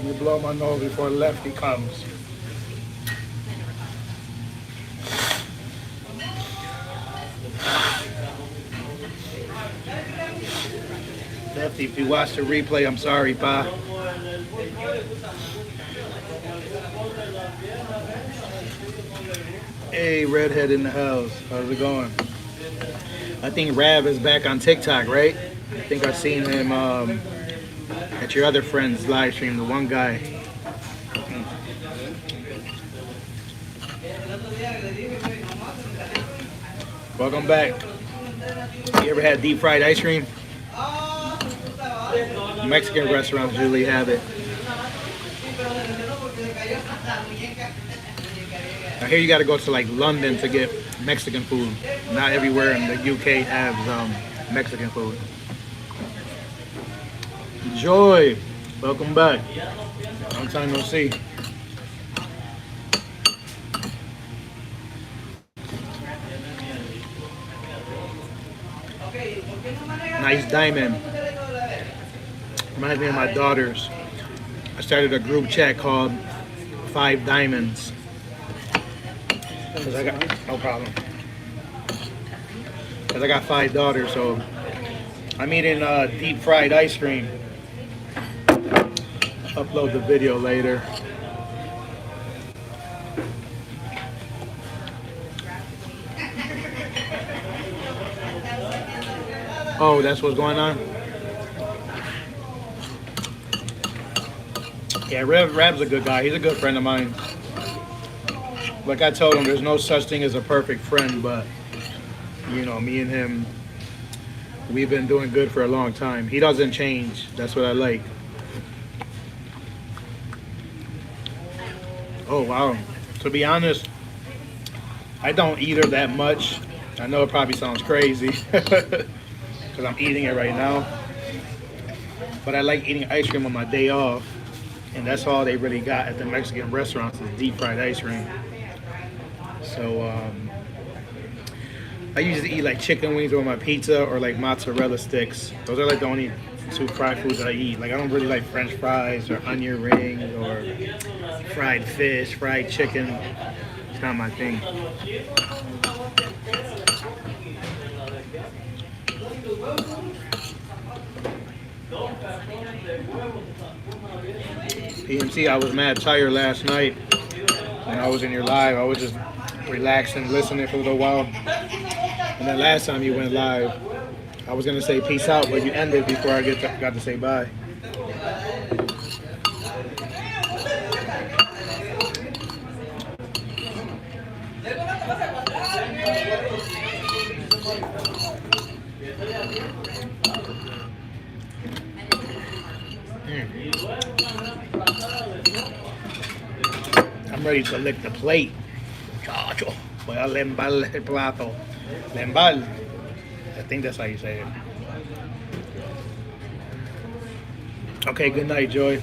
Let me blow my nose before Lefty comes. Lefty, if you watch the replay, I'm sorry, pa. Hey, Redhead in the house. How's it going? I think Rav is back on TikTok, right? I think I've seen him at your other friend's live stream, the one guy. Welcome back. You ever had deep fried ice cream? Mexican restaurants usually have it. I hear you got to go to like London to get Mexican food. Not everywhere in the UK has Mexican food. Joy, welcome back. Long time no see. Nice diamond. Reminds me of my daughters. I started a group chat called 5 Diamonds. Cause I got no problem. Cause I got 5 daughters, so I'm eating deep fried ice cream. Upload the video later. Oh, that's what's going on? Yeah, Rab's a good guy. He's a good friend of mine. Like I told him, there's no such thing as a perfect friend, but, you know, me and him, we've been doing good for a long time. He doesn't change. That's what I like. Oh, wow. To be honest, I don't eat her that much. I know it probably sounds crazy because I'm eating it right now. But I like eating ice cream on my day off. And that's all they really got at the Mexican restaurants is deep fried ice cream. So I usually eat like chicken wings with my pizza or like mozzarella sticks. Those are like the only 2 fried foods that I eat. Like I don't really like French fries or onion rings or fried fish, fried chicken. It's not my thing. PMC, I was mad tired last night when I was in your live. I was just relaxing, listening for a little while. And then last time you went live, I was going to say peace out, but you ended before I got to say bye. I'm ready to lick the plate. Chacho. Voy a lembar el plato. Lembar. I think that's how you say it. Okay, good night, Joy.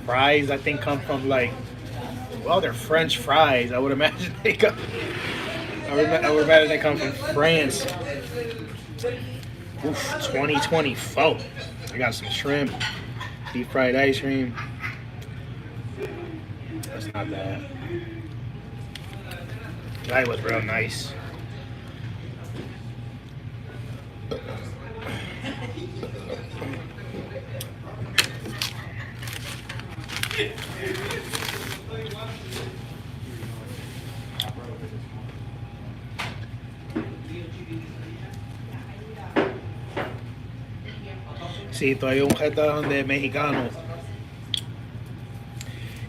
Fries, I think, come from like, well, they're French fries. I would imagine they come. I would imagine they come from France. Oof, 2024. I got some shrimp, deep fried ice cream. That's not bad. That was real nice. Sí, todavía un restaurante de mexicano.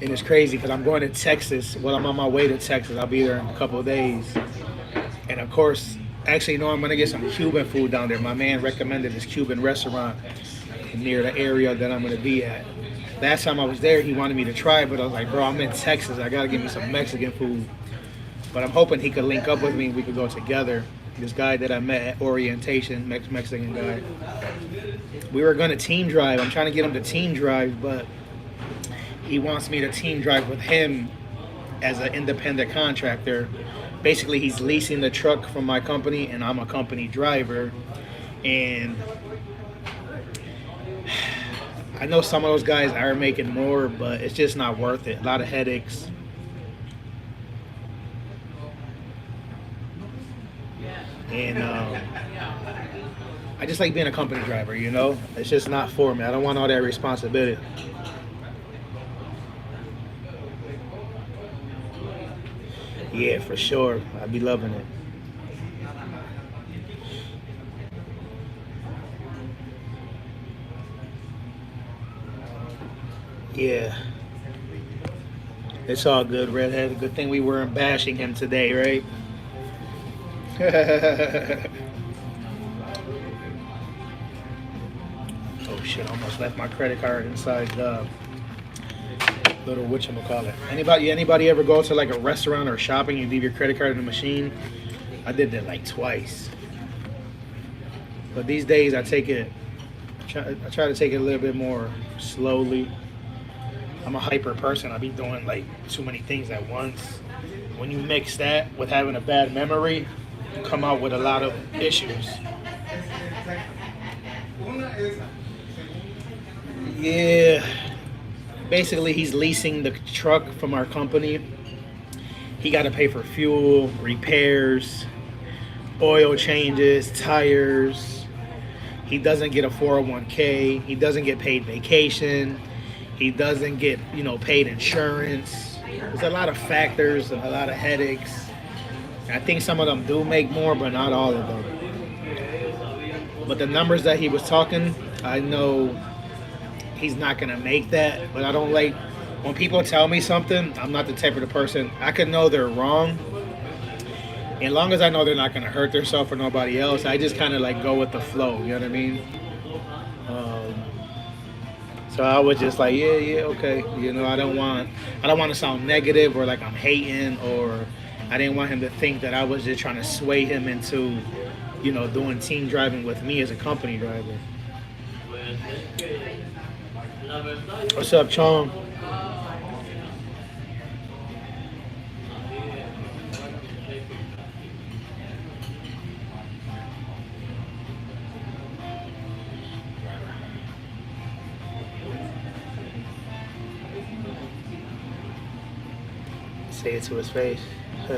And it's crazy because I'm going to Texas. Well, I'm on my way to Texas. I'll be there in a couple of days. And of course, actually, no, I'm going to get some Cuban food down there. My man recommended this Cuban restaurant near the area that I'm going to be at. Last time I was there, he wanted me to try it, but I was like, bro, I'm in Texas. I got to get me some Mexican food. But I'm hoping he could link up with me and we could go together. This guy that I met at orientation, Mexican guy. We were going to team drive. I'm trying to get him to team drive, but he wants me to team drive with him as an independent contractor. Basically, he's leasing the truck from my company, and I'm a company driver. And I know some of those guys are making more, but it's just not worth it. A lot of headaches. And I just like being a company driver, you know? It's just not for me. I don't want all that responsibility. Yeah, for sure. I'd be loving it. Yeah. It's all good, Redhead. Good thing we weren't bashing him today, right? Oh shit, I almost left my credit card inside the little whatchamacallit. Anybody ever go to like a restaurant or shopping, you leave your credit card in the machine? I did that like twice. But these days I try to take it a little bit more slowly. I'm a hyper person. I be doing like too many things at once. When you mix that with having a bad memory, you come out with a lot of issues. Yeah. Basically, he's leasing the truck from our company. He got to pay for fuel, repairs, oil changes, tires. He doesn't get a 401k. He doesn't get paid vacation. He doesn't get, paid insurance. There's a lot of factors and a lot of headaches. And I think some of them do make more, but not all of them. But the numbers that he was talking, I know he's not going to make that. But I don't like, when people tell me something, I'm not the type of the person, I could know they're wrong. As long as I know they're not going to hurt themselves or nobody else, I just kind of like go with the flow, you know what I mean? So I was just like, yeah, okay. I don't want to sound negative or like I'm hating, or I didn't want him to think that I was just trying to sway him into, doing team driving with me as a company driver. What's up, Chong? Say it to his face. Yeah.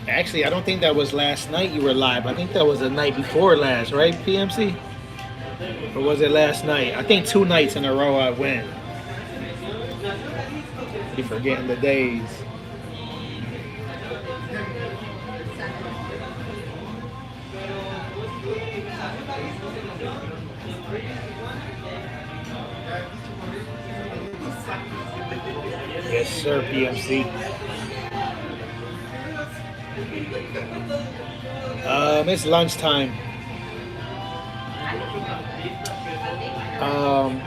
Actually, I don't think that was last night you were live. I think that was the night before last, right, PMC? Or was it last night? I think 2 nights in a row I went. Be forgetting the days. Yes, sir, PMC. It's lunchtime.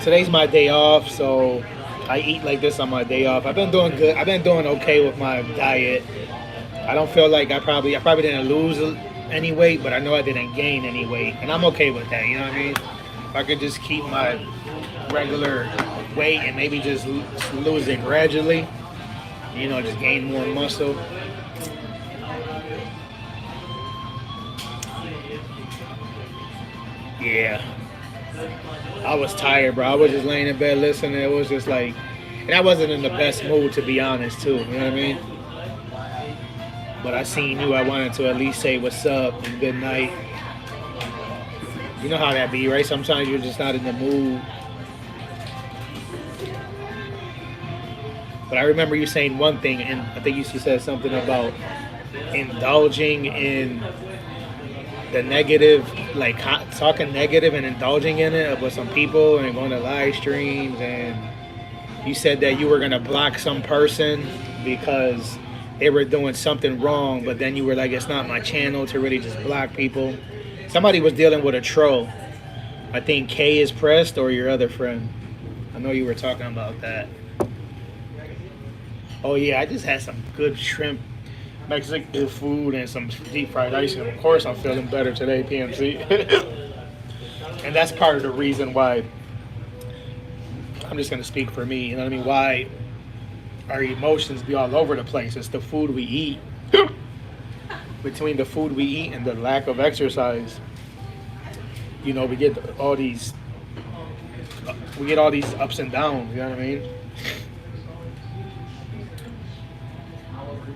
Today's my day off, so I eat like this on my day off. I've been doing good. I've been doing okay with my diet. I don't feel like I probably didn't lose any weight, but I know I didn't gain any weight, and I'm okay with that. You know what I mean? If I could just keep my regular weight and maybe just lose it gradually, just gain more muscle. Yeah. I was tired, bro. I was just laying in bed listening. It was just like, and I wasn't in the best mood, to be honest, too. You know what I mean? But I seen you. I wanted to at least say what's up and good night. You know how that be, right? Sometimes you're just not in the mood. But I remember you saying one thing, and I think you said something about indulging in the negative, like talking negative and indulging in it with some people and going to live streams, and you said that you were going to block some person because they were doing something wrong, but then you were like, it's not my channel to really just block people. Somebody was dealing with a troll. I think K is pressed, or your other friend. I know you were talking about that. Oh yeah, I just had some good shrimp Mexican food and some deep fried ice, and of course I'm feeling better today, PMC. And that's part of the reason why I'm just gonna speak for me. You know what I mean? Why our emotions be all over the place? It's the food we eat. Between the food we eat and the lack of exercise, you know, we get all these ups and downs. You know what I mean?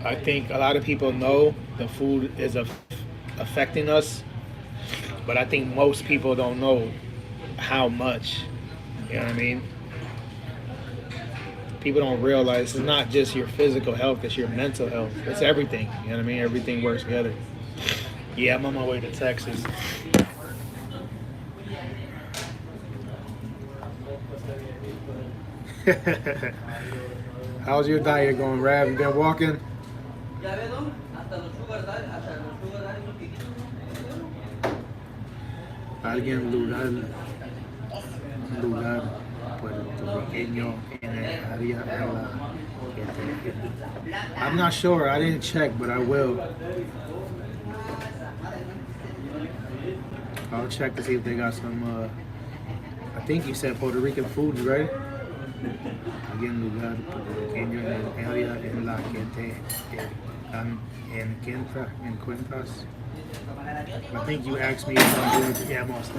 I think a lot of people know the food is affecting us, but I think most people don't know how much. You know what I mean? People don't realize it's not just your physical health, it's your mental health. It's everything. You know what I mean? Everything works together. Yeah, I'm on my way to Texas. How's your diet going, Rav? You been walking? Alguien lugar puertorriqueño en el área de la I'm not sure. I didn't check, but I will. I'll check to see if they got some. I think you said Puerto Rican foods, right? Alguien lugar puertorriqueño en el área en la que te encuentras. I think you asked me if I'm doing. Yeah, I'm all set.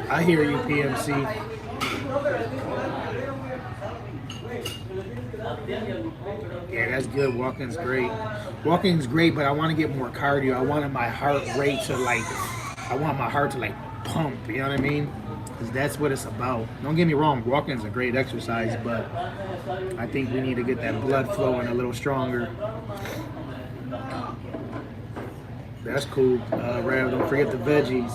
I hear you, PMC. Yeah, that's good. Walking's great. Walking's great, but I want to get more cardio. I wanted my heart rate to I want my heart to pump. You know what I mean? Because that's what it's about. Don't get me wrong. Walking's a great exercise, but I think we need to get that blood flowing a little stronger. That's cool. Rav, don't forget the veggies.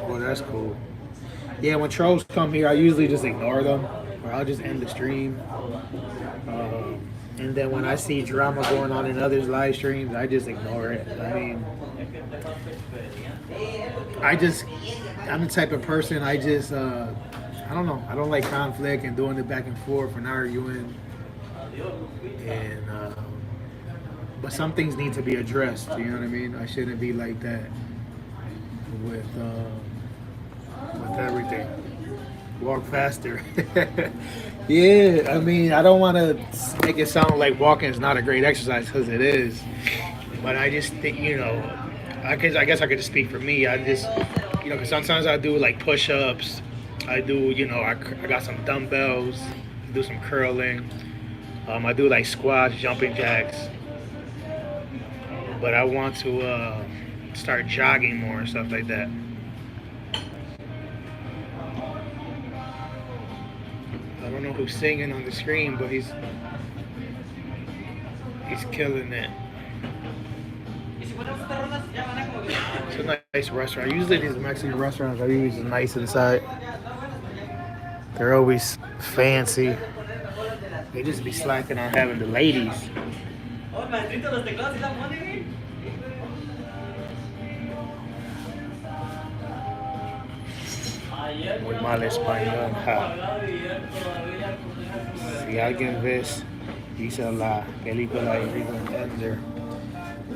Well, that's cool. Yeah, when trolls come here, I usually just ignore them, or I'll just end the stream. And then when I see drama going on in others' live streams, I just ignore it. I mean, I'm the type of person, I don't know. I don't like conflict and doing it back and forth and arguing. And, but some things need to be addressed, you know what I mean? I shouldn't be like that with everything. Walk faster. Yeah, I mean, I don't want to make it sound like walking is not a great exercise, because it is. But I just think, I guess I could just speak for me. I just, because sometimes I do push-ups. I do, I got some dumbbells. I do some curling. I do squats, jumping jacks. But I want to start jogging more and stuff like that. I don't know who's singing on the screen, but he's killing it. It's a nice restaurant. Usually these Mexican restaurants are usually nice inside. They're always fancy. They just be slacking on having the ladies. Muy mal español. Si alguien dice la película y Rico Ender,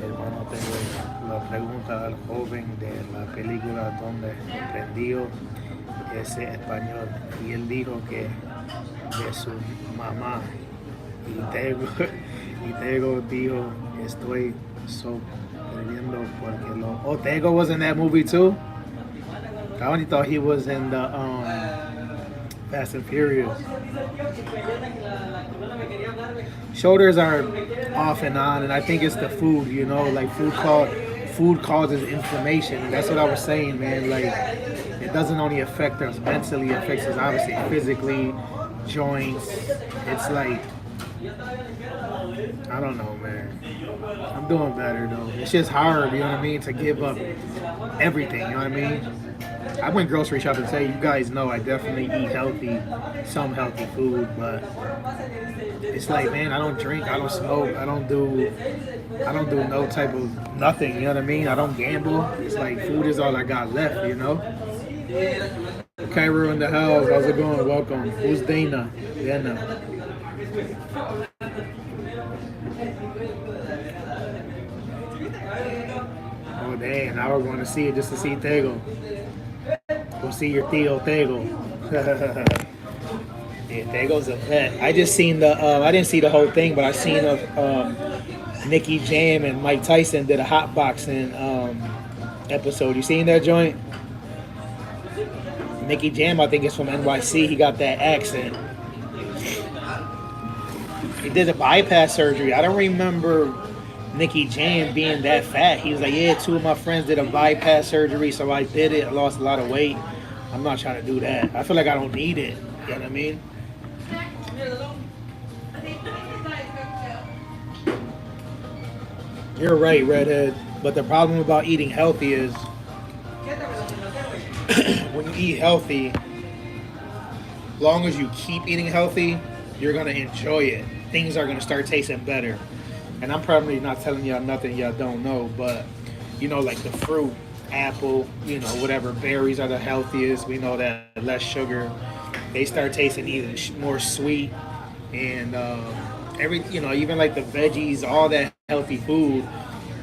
hermano, tengo la pregunta al joven de la película donde aprendió ese español, y él dijo que de su mamá, y Tego dijo estoy sobreviviendo porque lo. Tego was in that movie too? I only thought he was in the Fast and Furious. Shoulders are off and on, and I think it's the food, food causes inflammation. That's what I was saying, man. It doesn't only affect us mentally, it affects us obviously physically, joints. It's I don't know, man. I'm doing better though. It's just hard, you know what I mean, to give up everything, you know what I mean? I went grocery shopping today. You guys know I definitely eat healthy, some healthy food, but it's like, man, I don't drink, I don't smoke, I don't do no type of nothing. You know what I mean? I don't gamble. It's like food is all I got left. You know. Cairo in the house. How's it going? Welcome. Who's Dana? Dana. Oh damn! Now we're going to see it just to see Tego. We'll see your Theo Tego. Yeah, Tego's a vet. I just seen the. I didn't see the whole thing, but I seen Nicky Jam and Mike Tyson did a hot boxing episode. You seen that joint? Nicky Jam, I think, is from NYC. He got that accent. He did a bypass surgery. I don't remember Nicky Jam being that fat. He was like, yeah, two of my friends did a bypass surgery, so I did it. I lost a lot of weight. I'm not trying to do that. I feel like I don't need it. You know what I mean? You're right, Redhead. But the problem about eating healthy is when you eat healthy, long as you keep eating healthy, you're going to enjoy it. Things are going to start tasting better. And I'm probably not telling y'all nothing y'all don't know, but, you know, like the fruit, apple, you know, whatever, berries are the healthiest. We know that less sugar. They start tasting even more sweet. And you know, even like the veggies, all that healthy food,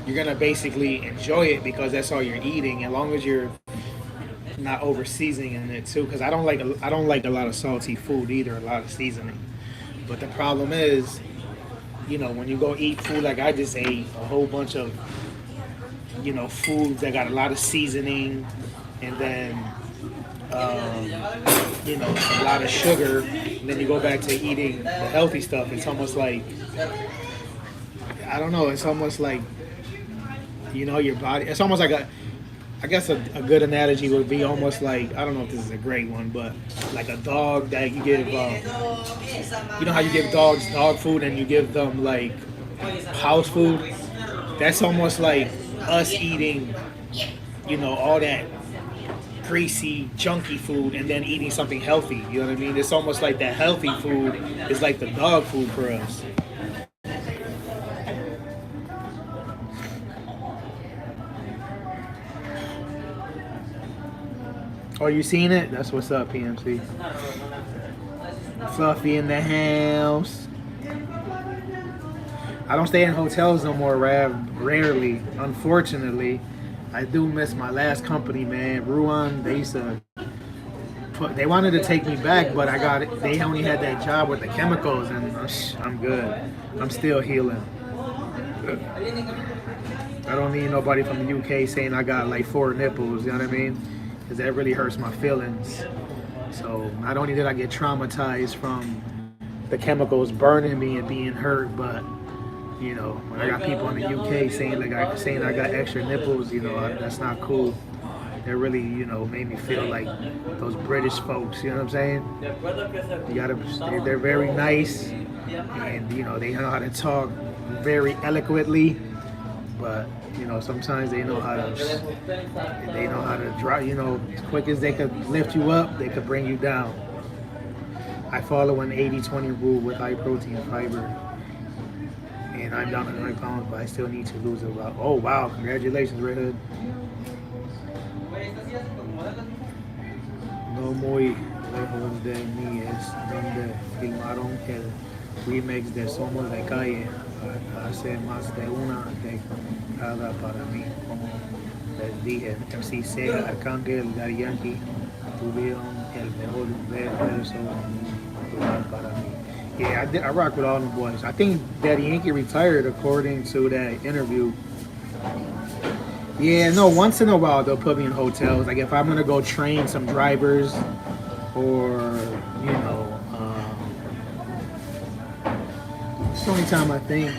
you're going to basically enjoy it because that's all you're eating. As long as you're not over seasoning it too, because I don't like a lot of salty food either, a lot of seasoning. But the problem is, you know, when you go eat food like I just ate, a whole bunch of, you know, foods that got a lot of seasoning, and then you know, a lot of sugar, and then you go back to eating the healthy stuff. It's almost like, I don't know, it's almost like, you know, your body, it's almost like I guess a good analogy would be almost like, I don't know if this is a great one, but like a dog that you give, you know how you give dogs dog food and you give them like house food? That's almost like us eating, you know, all that greasy, junky food and then eating something healthy. You know what I mean? It's almost like that healthy food is like the dog food for us. Oh, you seen it? That's what's up, PMC. Fluffy in the house. I don't stay in hotels no more, rarely. Unfortunately, I do miss my last company, man. Ruan, they wanted to take me back, but they only had that job with the chemicals, and I'm good. I'm still healing. I don't need nobody from the UK saying I got like 4 nipples, you know what I mean? Because that really hurts my feelings. So not only did I get traumatized from the chemicals burning me and being hurt, but you know, when I got people in the UK saying I got extra nipples, you know, that's not cool. That really, you know, made me feel like those British folks. You know what I'm saying? They're very nice, and you know, they know how to talk very eloquently, but you know, sometimes they know how to drop, you know, as quick as they could lift you up, they could bring you down. I follow an 80-20 rule with high protein fiber, and I'm down to 9 pounds, but I still need to lose about, oh wow, congratulations, Red Hood. No muy lejos de mí es donde filmaron el remix de Somos de Calle. Hace más de una década para mí, como les dije, MC Sega, Arcángel, Daddy Yankee tuvieron el mejor verso para mí. Yeah, I rock with all them boys. I think Daddy Yankee retired according to that interview. Yeah, no, once in a while they'll put me in hotels. Like if I'm gonna go train some drivers or, you know, it's the only time I think.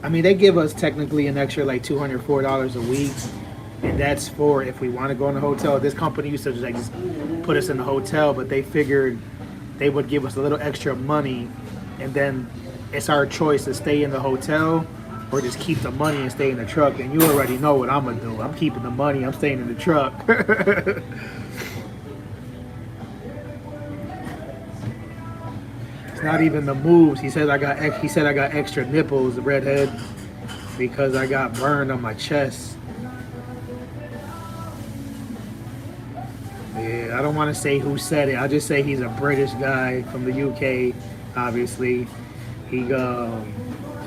I mean, they give us technically an extra like $204 a week, and that's for if we want to go in a hotel. This company used to just put us in the hotel, but they figured they would give us a little extra money, and then it's our choice to stay in the hotel or just keep the money and stay in the truck. And you already know what I'm gonna do. I'm keeping the money. I'm staying in the truck. not even the moves. He said I got extra nipples, the redhead, because I got burned on my chest. Yeah, I don't want to say who said it. I'll just say he's a British guy from the UK, obviously. He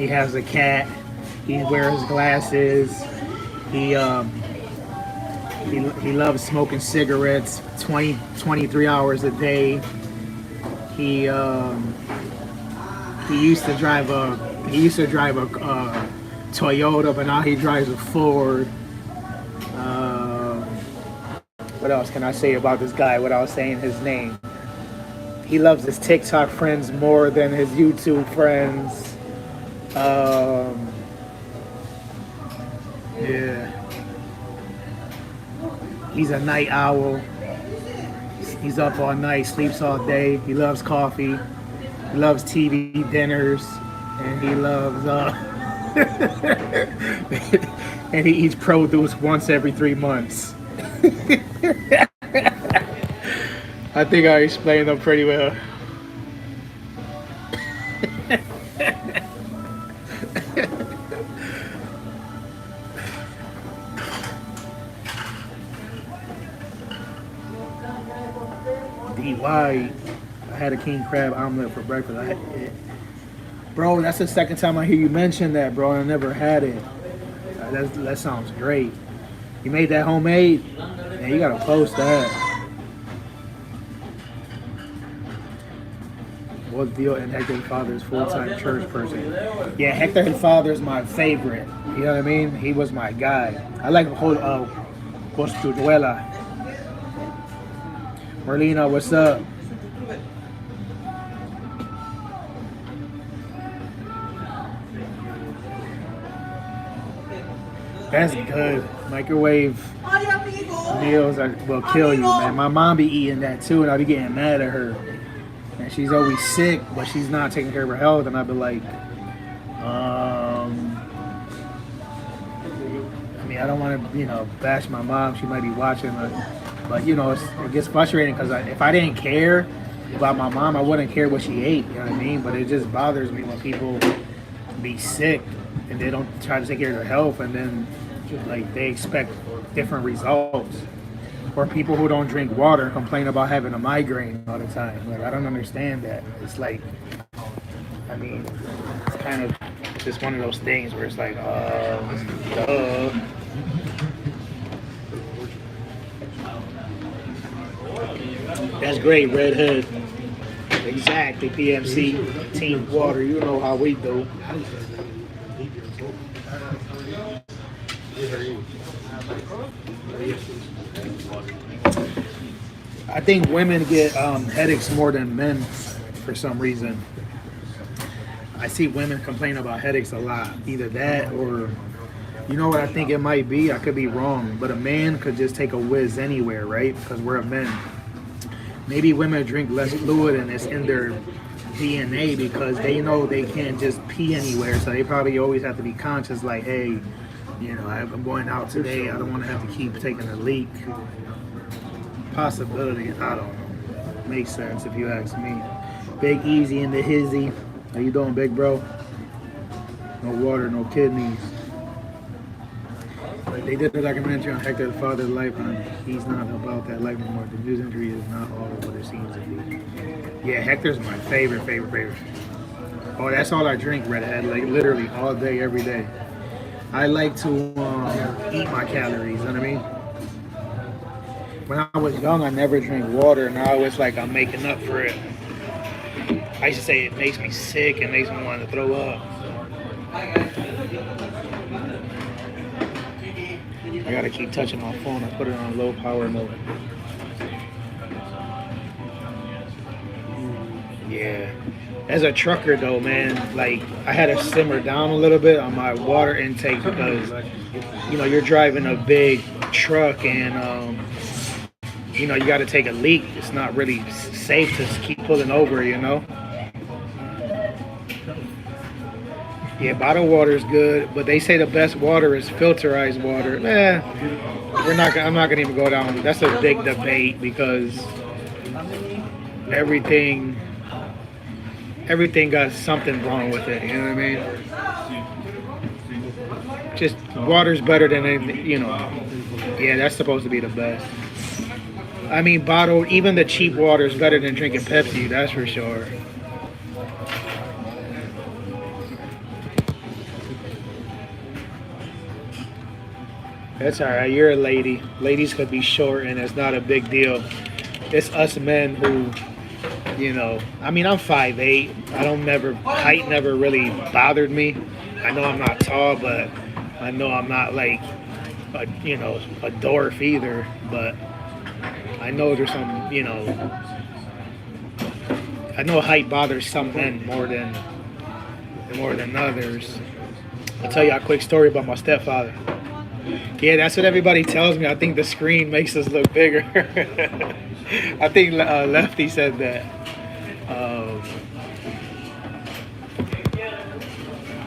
has a cat. He wears glasses. He he loves smoking cigarettes 23 hours a day. He he used to drive a Toyota, but now he drives a Ford. Uh, what else can I say about this guy without saying his name? He loves his TikTok friends more than his YouTube friends. Um, yeah, he's a night owl. He's up all night, sleeps all day. He loves coffee. He loves TV dinners, and he loves and he eats produce once every 3 months. I think I explained them pretty well. DY, I had a king crab omelet for breakfast. Bro, that's the second time I hear you mention that, bro. I never had it. That sounds great. You made that homemade? Man, you gotta post that. What deal? And Hector's father's full-time church person. Yeah, Hector's father's my favorite. You know what I mean? He was my guy. I like Costuela. Merlina, what's up? That's good. Microwave meals will kill you, man. My mom be eating that too, and I be getting mad at her. And she's always sick, but she's not taking care of her health, and I be like, I mean, I don't want to, bash my mom. She might be watching, but it gets frustrating because if I didn't care about my mom, I wouldn't care what she ate. You know what I mean? But it just bothers me when people be sick and they don't try to take care of their health, and then like they expect different results. Or people who don't drink water and complain about having a migraine all the time. Like, I don't understand that. It's like, I mean, it's kind of just one of those things where it's like, duh. That's great, Redhead. Exactly, PMC, Team Water. You know how we do. I think women get headaches more than men for some reason. I see women complain about headaches a lot. Either that or, you know what I think it might be? I could be wrong, but a man could just take a whiz anywhere, right? Because we're a men. Maybe women drink less fluid and it's in their DNA because they know they can't just pee anywhere. So they probably always have to be conscious like, hey, I'm going out today. I don't want to have to keep taking a leak. Possibility, I don't know. Makes sense if you ask me. Big Easy in the hizzy. How you doing, big bro? No water, no kidneys. They did a documentary on Hector's father's life, and he's not about that life anymore. The news injury is not all of what it seems to be. Yeah, Hector's my favorite. Oh, that's all I drink, Redhead. Like literally all day, every day. I like to eat my calories, you know what I mean? When I was young, I never drank water. Now it's like I'm making up for it. I used to say it makes me sick and makes me want to throw up. I gotta keep touching my phone. I put it on low power mode. Yeah. As a trucker though, man, like I had to simmer down a little bit on my water intake because, you're driving a big truck and, you got to take a leak. It's not really safe to keep pulling over, Yeah, bottled water is good, but they say the best water is filterized water. I'm not gonna even go down. That's a big debate because everything everything got something wrong with it. You know what I mean? Just water's better than anything. You know. Yeah, that's supposed to be the best. I mean, bottled, even the cheap water is better than drinking Pepsi. That's for sure. That's all right. You're a lady. Ladies could be short, and it's not a big deal. It's us men who, you know. I mean, I'm 5'8". I don't never height never really bothered me. I know I'm not tall, but I know I'm not like, a dwarf either. But I know there's some, I know height bothers some men more than others. I'll tell you a quick story about my stepfather. Yeah, that's what everybody tells me. I think the screen makes us look bigger. I think Lefty said that.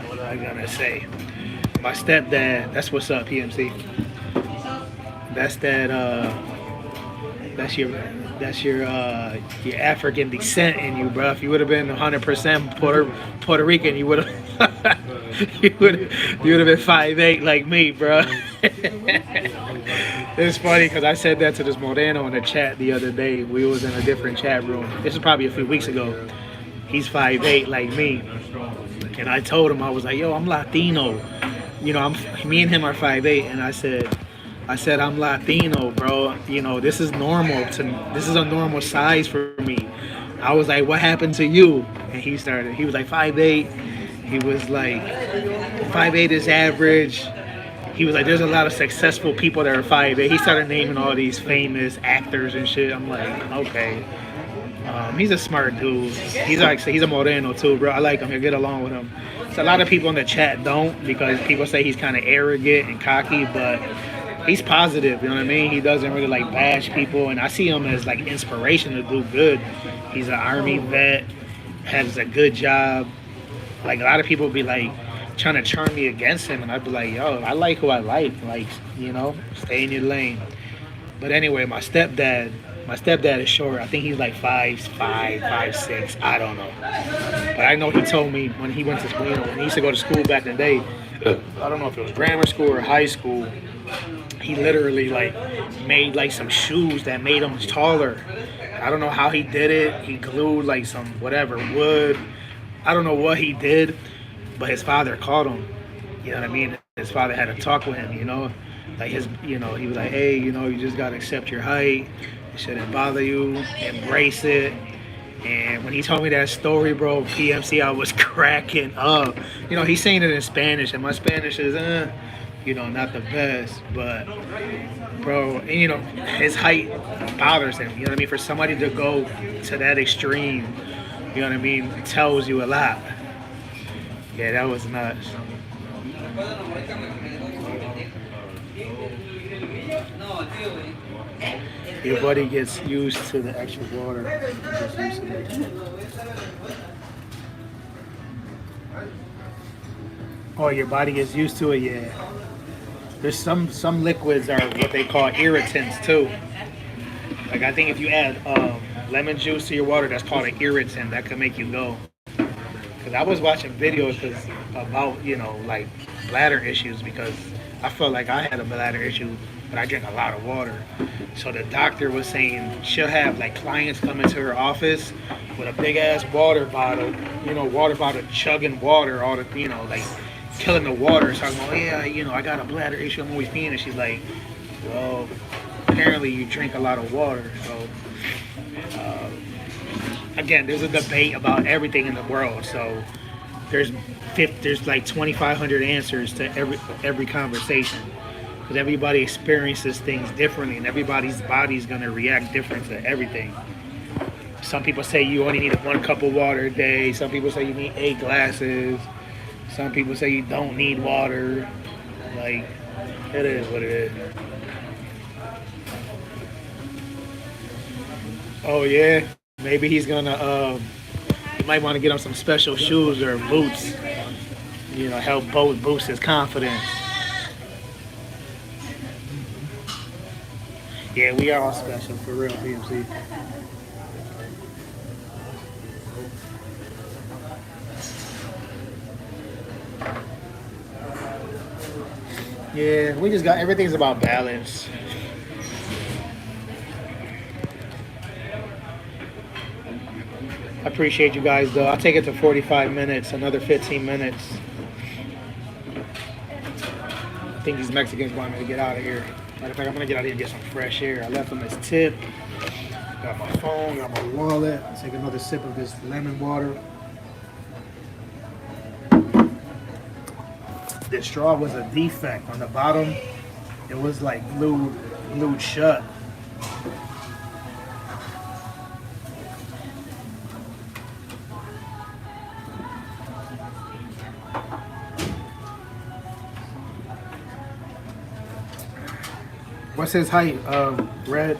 What am I gonna say? My stepdad. That's what's up, PMC. That's that. That's your African descent in you, bro. If you would have been 100% Puerto Rican, you would have you would have been 5'8" like me, bro. It's funny because I said that to this Moreno in the chat the other day. We was in a different chat room. This is probably a few weeks ago. He's 5'8" like me, and I told him, I was like, yo, I'm Latino. You know, me and him are 5'8", and I said I'm Latino, bro. You know, this is a normal size for me. I was like, what happened to you? And he was like 5'8". He was like 5'8" is average. He was like, there's a lot of successful people that are 5'8". He started naming all these famous actors and shit. I'm like, okay. He's a smart dude. He's a Moreno too, bro. I like him. I get along with him. So a lot of people in the chat don't, because people say he's kind of arrogant and cocky, but he's positive, you know what I mean? He doesn't really like bash people, and I see him as like inspiration to do good. He's an army vet, has a good job. Like, a lot of people be like trying to turn me against him, and I'd be like, yo, I like who I like, stay in your lane. But anyway, my stepdad is short. I think he's like 5'5", 5'6". I don't know. But I know he told me when he went to school, when he used to go to school back in the day, I don't know if it was grammar school or high school, he literally like made like some shoes that made him taller. I don't know how he did it. He glued like some whatever wood. I don't know what he did, but his father called him. You know what I mean? His father had a talk with him, like he was like, hey, you just gotta accept your height. It shouldn't bother you. Embrace it. And when he told me that story, bro, PMC, I was cracking up. He's saying it in Spanish, and my Spanish is, not the best. But, bro, his height bothers him. You know what I mean? For somebody to go to that extreme, you know what I mean, it tells you a lot. Yeah, that was nuts. Your body gets used to the extra water. Oh, your body gets used to it, yeah. There's some liquids are what they call irritants too. Like, I think if you add lemon juice to your water, that's called an irritant. That could make you go. Because I was watching videos about, like bladder issues, because I felt like I had a bladder issue, but I drink a lot of water. So the doctor was saying she'll have like clients come into her office with a big ass water bottle, chugging water, all the, like killing the water. So I'm like, oh yeah, I got a bladder issue, I'm always peeing. And she's like, well, apparently you drink a lot of water. So again, there's a debate about everything in the world. So there's like 2,500 answers to every conversation. Because everybody experiences things differently, and everybody's body's going to react different to everything. Some people say you only need 1 cup of water a day. Some people say you need 8 glasses. Some people say you don't need water. Like, it is what it is. Oh, yeah? Maybe he's going to, you might want to get him some special shoes or boots. Help boost his confidence. Yeah, we are all special, for real, PMC. Yeah, we just got everything's about balance. I appreciate you guys though. I'll take it to 45 minutes, another 15 minutes. I think these Mexicans want me to get out of here. Matter of fact, I'm gonna get out of here and get some fresh air. I left them this tip. Got my phone, got my wallet. I'll take another sip of this lemon water. The straw was a defect on the bottom. It was like glued shut. What's his height, Red?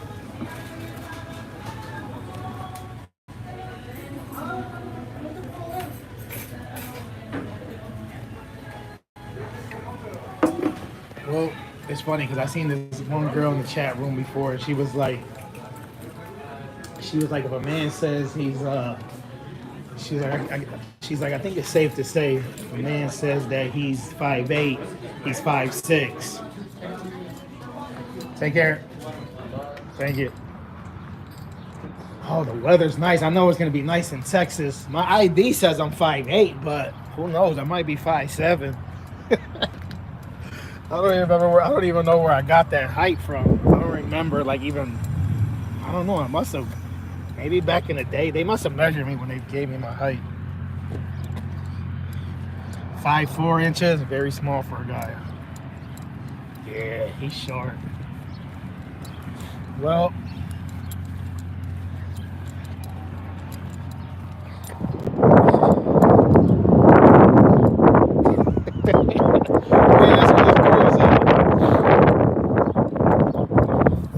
Well, it's funny because I seen this one girl in the chat room before. She was like, if a man says she's like, I think it's safe to say, if a man says that he's 5'8", he's 5'6". Take care. Thank you. Oh, the weather's nice. I know it's gonna be nice in Texas. My ID says I'm 5'8", but who knows? I might be 5'7". I don't even know where I got that height from. I don't remember, like, even, I don't know. I must have, maybe back in the day, they must have measured me when they gave me my height. 5'4" inches, very small for a guy. Yeah, he's short. Well,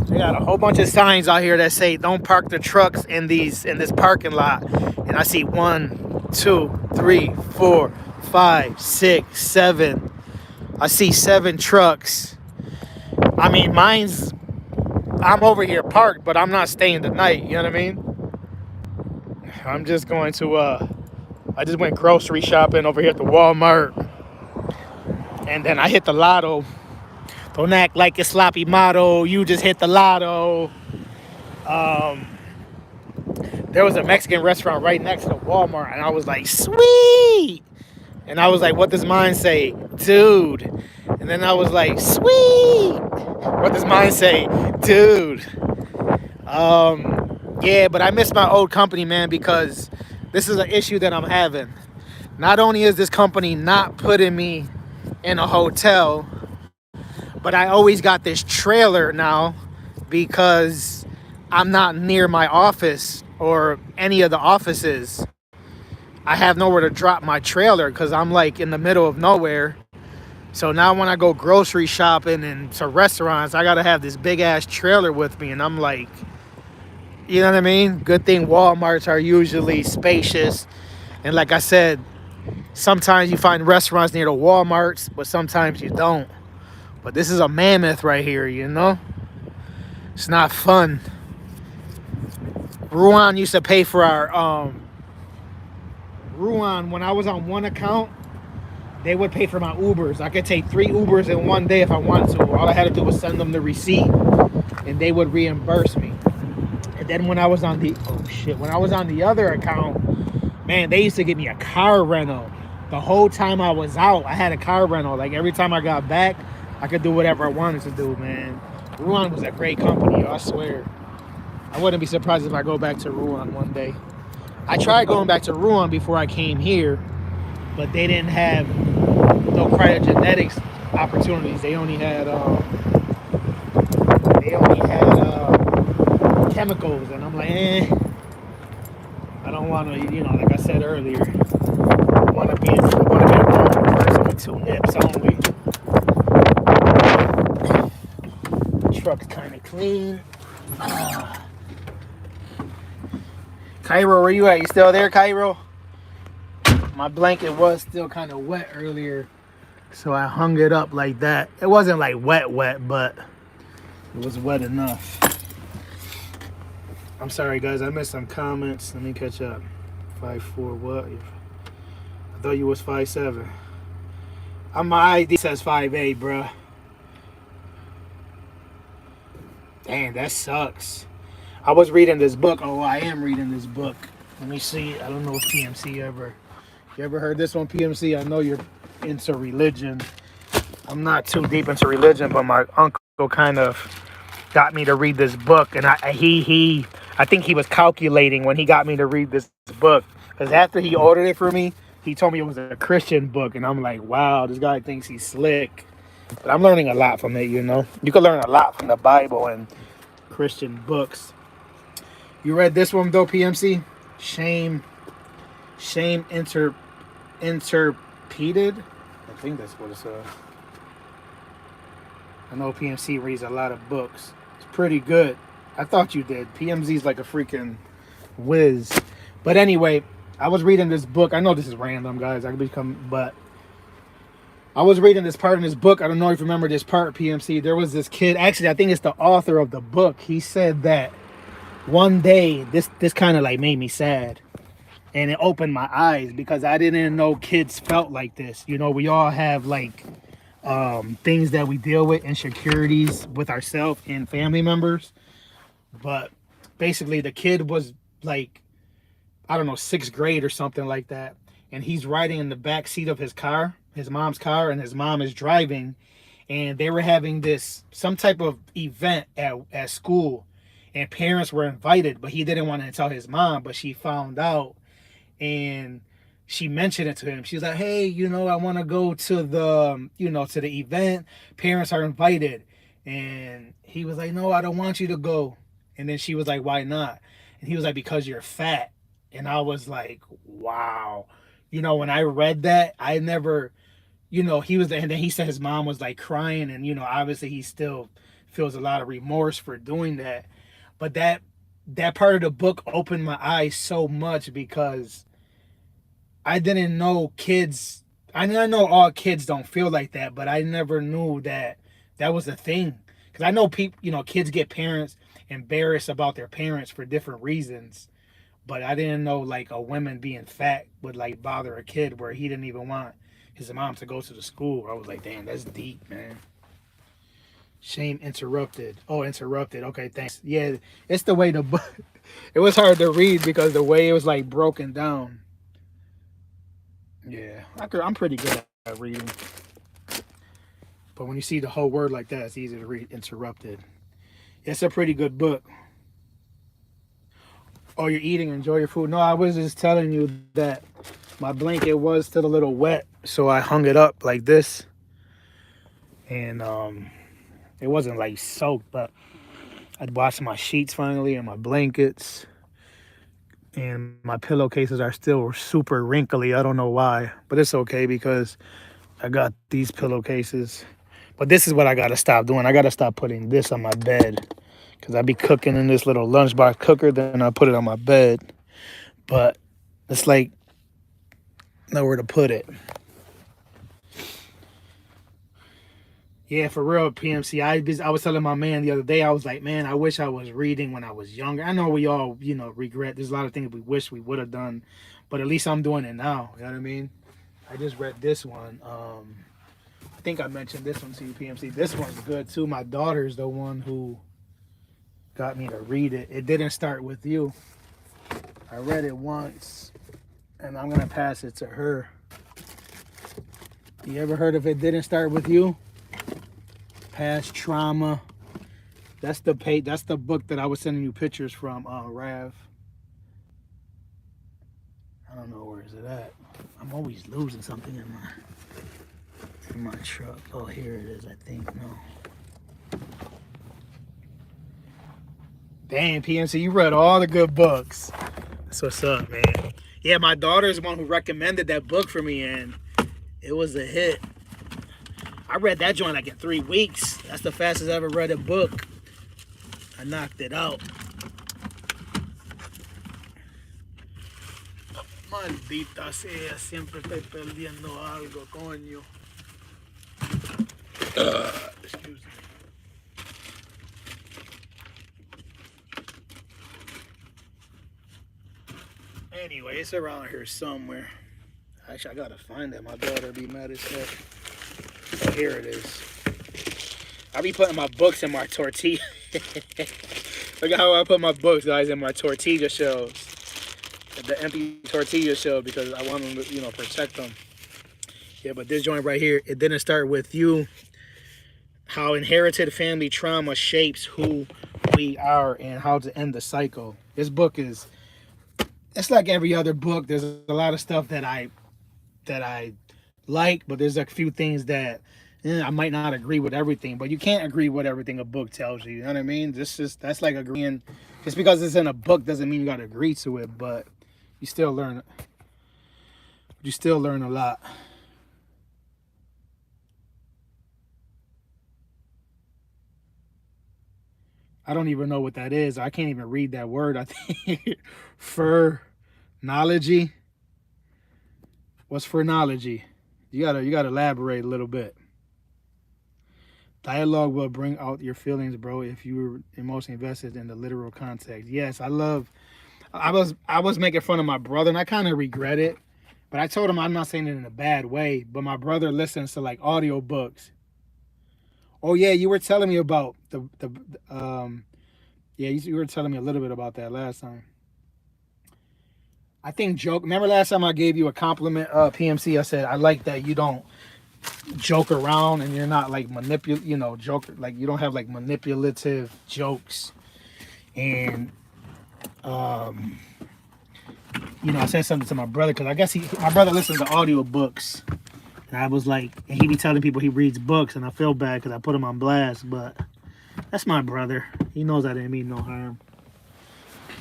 they got a whole bunch of signs out here that say don't park the trucks in this parking lot. And I see 1, 2, 3, 4, 5, 6, 7. I see 7 trucks. I mean, I'm over here parked, but I'm not staying the night. You know what I mean? I'm just going to, I just went grocery shopping over here at the Walmart. And then I hit the lotto. Don't act like a sloppy motto. You just hit the lotto. There was a Mexican restaurant right next to Walmart. And I was like, sweet. And I was like, what does mine say? Dude. And then I was like, sweet. What does mine say? Dude. Yeah, but I miss my old company, man, because this is an issue that I'm having. Not only is this company not putting me in a hotel, but I always got this trailer now because I'm not near my office or any of the offices. I have nowhere to drop my trailer because I'm like in the middle of nowhere. So now when I go grocery shopping and to restaurants, I gotta have this big ass trailer with me. And I'm like, you know what I mean? Good thing Walmarts are usually spacious. And like I said, sometimes you find restaurants near the Walmarts, but sometimes you don't. But this is a mammoth right here, you know? It's not fun. Ruan used to pay for our, Ruan, when I was on one account, they would pay for my Ubers. I could take 3 Ubers in one day if I wanted to. All I had to do was send them the receipt, and they would reimburse me. And then when I was on the other account, man, they used to give me a car rental. The whole time I was out, I had a car rental. Like every time I got back, I could do whatever I wanted to do, man. Ruan was a great company, I swear. I wouldn't be surprised if I go back to Ruan one day. I tried going back to Ruan before I came here, but they didn't have no cryogenetics opportunities. They only had chemicals, and I'm like, I don't want to, like I said earlier, I want to be a normal person with 2 nips only. The truck's kind of clean. Cairo, where you at? You still there, Cairo? My blanket was still kind of wet earlier, so I hung it up like that. It wasn't like wet, but it was wet enough. I'm sorry, guys. I missed some comments. Let me catch up. 5'4", what? I thought you was 5'7". My ID says 5'8", bruh. Dang, that sucks. I was reading this book. Oh, I am reading this book. Let me see. I don't know if PMC ever. You ever heard this one, PMC? I know you're into religion. I'm not too deep into religion, but my uncle kind of got me to read this book, and I think he was calculating when he got me to read this book, because after he ordered it for me, he told me it was a Christian book, and I'm like, wow, this guy thinks he's slick. But I'm learning a lot from it, you know. You can learn a lot from the Bible and Christian books. You read this one though, PMC? Shame interpreted. I think that's what it says. I know PMC reads a lot of books. It's pretty good. I thought you did. PMZ's like a freaking whiz. But anyway, I was reading this book. I know this is random, guys. But I was reading this part in this book. I don't know if you remember this part, PMC. There was this kid. Actually, I think it's the author of the book. He said that one day, this kind of like made me sad. And it opened my eyes because I didn't know kids felt like this. You know, we all have like things that we deal with, insecurities with ourselves and family members. But basically the kid was like, I don't know, 6th grade or something like that, and he's riding in the back seat of his car, his mom's car, and his mom is driving, and they were having some type of event at school, and parents were invited, but he didn't want to tell his mom, but she found out, and she mentioned it to him. She was like, hey, you know, I want to go to the event. Parents are invited. And he was like, no, I don't want you to go. And then she was like, why not? And he was like, because you're fat. And I was like, wow. You know, when I read that, I never, and then he said his mom was like crying. And, obviously he still feels a lot of remorse for doing that. But that part of the book opened my eyes so much because I didn't know kids. I know all kids don't feel like that, but I never knew that was a thing. Because I know people, kids get parents embarrassed about their parents for different reasons, but I didn't know like a woman being fat would like bother a kid where he didn't even want his mom to go to the school. I was like, damn, that's deep, man. Shame interrupted. Oh, interrupted. Okay, thanks. Yeah, it's the way the book. It was hard to read because the way it was like broken down. Yeah, I'm pretty good at reading. But when you see the whole word like that, it's easy to read. Interrupted. It's a pretty good book. Oh, you're eating. Enjoy your food. No, I was just telling you that my blanket was still a little wet, so I hung it up like this. And it wasn't like soaked, but I'd washed my sheets finally and my blankets. And my pillowcases are still super wrinkly. I don't know why, but it's okay because I got these pillowcases. But this is what I got to stop doing. I got to stop putting this on my bed because I be cooking in this little lunchbox cooker. Then I put it on my bed. But it's like nowhere to put it. Yeah, for real, PMC. I was telling my man the other day, I was like, man, I wish I was reading when I was younger. I know we all, regret. There's a lot of things we wish we would have done, but at least I'm doing it now. You know what I mean? I just read this one. I think I mentioned this one to you, PMC. This one's good too. My daughter's the one who got me to read it. It Didn't Start With You. I read it once, and I'm going to pass it to her. You ever heard of It Didn't Start With You? Past trauma. That's the book that I was sending you pictures from, Rav. I don't know, where is it at? I'm always losing something in my truck. Oh, here it is, I think. No. Damn, PMC, you read all the good books. That's what's up, man. Yeah, my daughter's the one who recommended that book for me, and it was a hit. I read that joint like in 3 weeks. That's the fastest I ever read a book. I knocked it out. Maldita sea, siempre estoy perdiendo algo, coño. Excuse me. Anyway, it's around here somewhere. Actually, I gotta find it. My daughter be mad as heck. Oh, here it is. I be putting my books in my tortilla. Look at how I put my books, guys, in my tortilla shells. The empty tortilla shell because I want them to, protect them. Yeah, but this joint right here, it didn't start with you. How inherited family trauma shapes who we are and how to end the cycle. This book is, it's like every other book. There's a lot of stuff that I like, but there's a few things that I might not agree with everything. But you can't agree with everything a book tells you. You know what I mean? That's like agreeing. Just because it's in a book doesn't mean you got to agree to it. But you still learn. You still learn a lot. I don't even know what that is. I can't even read that word. I think phrenology. What's phrenology? You gotta elaborate a little bit. Dialogue will bring out your feelings, bro, if you were emotionally invested in the literal context. Yes, I was making fun of my brother, and I kind of regret it. But I told him I'm not saying it in a bad way. But my brother listens to like audio books. Oh yeah, you were telling me about yeah, you were telling me a little bit about that last time. I think joke. Remember last time I gave you a compliment, PMC? I said I like that you don't joke around and you're not like joke, like you don't have like manipulative jokes. And I said something to my brother because I guess my brother listens to audio books, and I was like, and he be telling people he reads books, and I feel bad because I put him on blast, but that's my brother. He knows I didn't mean no harm.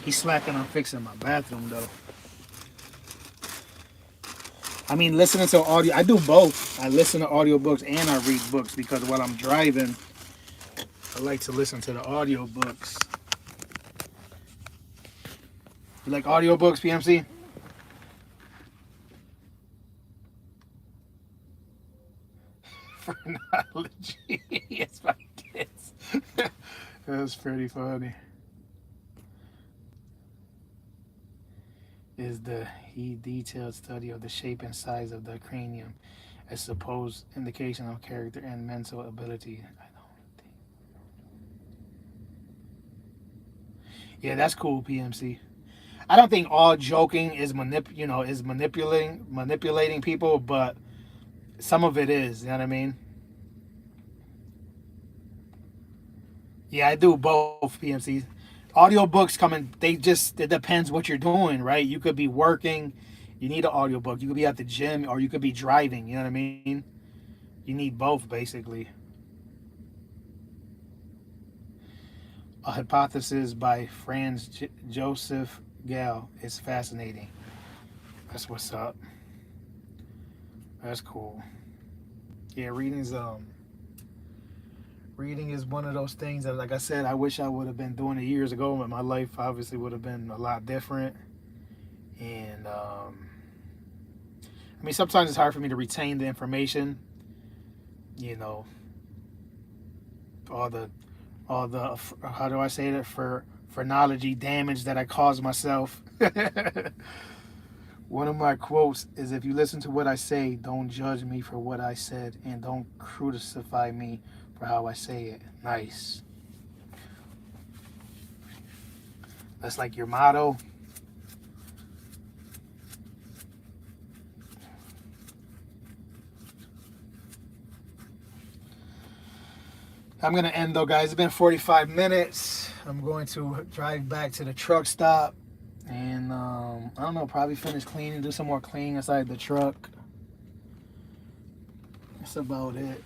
He's slacking on fixing my bathroom though. I mean, listening to audio, I do both. I listen to audiobooks and I read books because while I'm driving, I like to listen to the audiobooks. You like audiobooks, PMC? Phrenology. Yes, my kids. That was pretty funny. Is the detailed study of the shape and size of the cranium a supposed indication of character and mental ability? I don't think. Yeah, that's cool, PMC. I don't think all joking is manipulating people, but some of it is. You know what I mean? Yeah, I do both, PMC. Audiobooks come in, it depends what you're doing, right? You could be working, you need an audiobook. You could be at the gym or you could be driving, you know what I mean? You need both, basically. A Hypothesis by Franz Joseph Gale is fascinating. That's what's up. That's cool. Yeah, reading is one of those things that, like I said, I wish I would have been doing it years ago, but my life obviously would have been a lot different. And I mean, sometimes it's hard for me to retain the information. You know, all the how do I say that, for phrenology damage that I caused myself. One of my quotes is, if you listen to what I say, don't judge me for what I said and don't crucify me for how I say it. Nice. That's like your motto. I'm going to end though, guys. It's been 45 minutes. I'm going to drive back to the truck stop and I don't know, probably finish cleaning, do some more cleaning inside the truck. That's about it.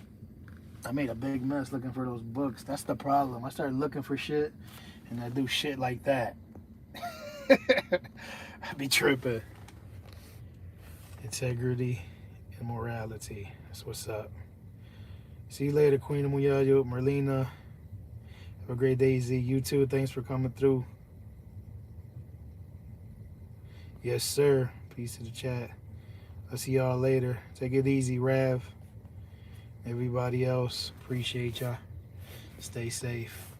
I made a big mess looking for those books. That's the problem. I started looking for shit and I do shit like that. I be tripping. Integrity and morality. That's what's up. See you later, Queen of Muyayo, Merlina. Have a great day, Z. You too. Thanks for coming through. Yes, sir. Peace to the chat. I'll see y'all later. Take it easy, Rav. Everybody else, appreciate y'all. Stay safe.